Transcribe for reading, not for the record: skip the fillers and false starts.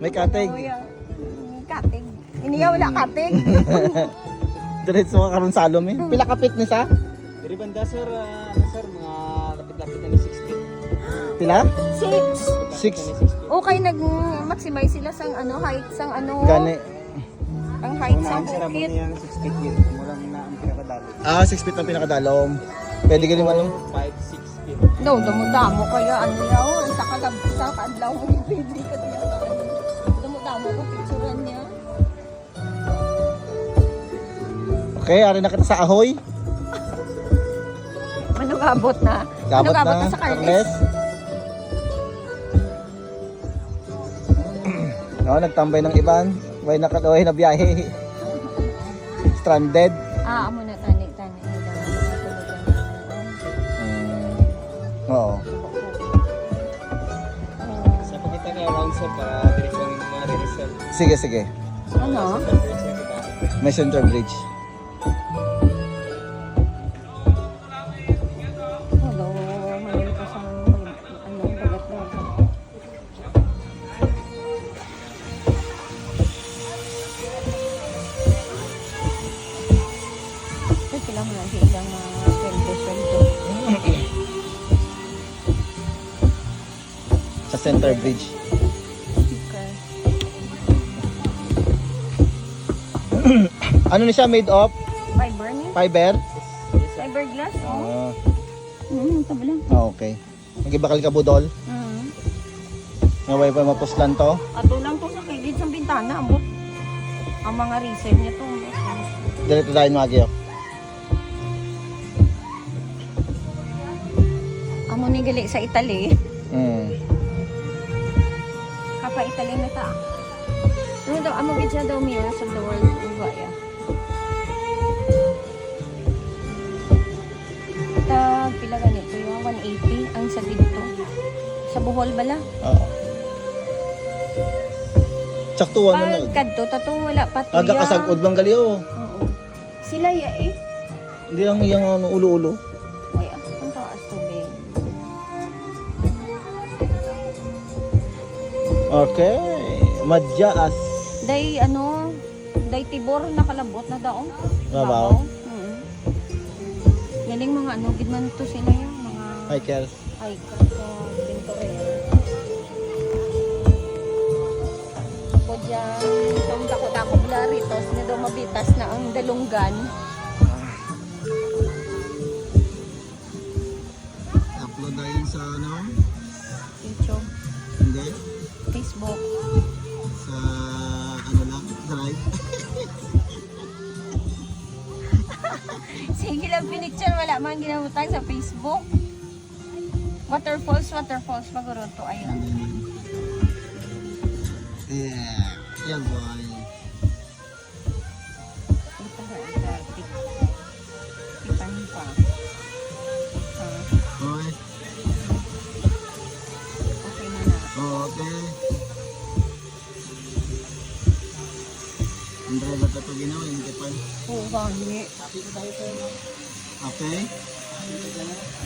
May katig. Katig. Iniya wala katig. Diretso ka karon sa alom eh. Pila kapit ni sa? Dari banda sir, sir, mga lapit-lapit na ni 6 feet. Pila? 6. 6. Okay, nag-maximize sila sang ano, height sang ano. Gani. Ang height sang Sir, mo bukit. niyang 6 feet yun. Murang na ang pinakadali. 6 feet ang pinakadalom. Pwede ka naman 5, 6 feet. No, damo-damo kaya ano yaw, sa kadlaw mo yung pwede ka diyan. Damo-damo ko picturean niya. Okay, ari na kita sa ahoy. Ano gabot na? Gabot Ano na. sa Carles? Nagtambay ng iban. Way na biyahe. Stranded. Amo na tani. Oo. Sa pakita ka around sir, para direksyon ng mga re-reserve. Sige. Ano? May center bridge. Hello, manulit ka sa ano, bagat na. Ito sila mo lang silang sweldo. Sa center bridge. Okay. Ano ni siya made of? Fiber niya? Fiber? Fiberglass? Oh. Ito ba lang? Okay. Nagibakal ka budol. Ngaway pa mapuslan to. Ato lang to sa kilid sa bintana. Ambot. Ang mga reason niya to. Diretso tayo magyo. Amo ni gali sa Italy. Kapa Italy na ta. Ano daw, amo gidya daw mirrors of the world. Ugaya. Tag, pila ganito yung 180 ang sa dito. Sa Bohol bala. Oo. Saktuan na Pag kadto, tato wala pa to. Aga kasagod bang galiyo. Oo. Sila ya eh. Hindi lang yung ano, ulo-ulo. Ay, ang taas tubig. Okay. Madyaas. Day ano, day tibor nakalabot na daong. Mabaw. Galing mga ano, gidman to sila yung mga Hikers. hiker sa Pintorero. Ako dyan, itong dako-dako blaritos na daw mabitas na ang dalunggan. Upload na yun sa ano? YouTube, Hindi. Facebook. Sa ano lang? Drive. Sige lang pinicture, wala man ginamutang sa Facebook. Waterfalls, maguro to. Ayun. Yeah. Yan boy. Ito na, ipan pa. Boy. Okay na na. Okay. Ang driver ka ito ginawa, hindi pa. Oo, gani. Okay.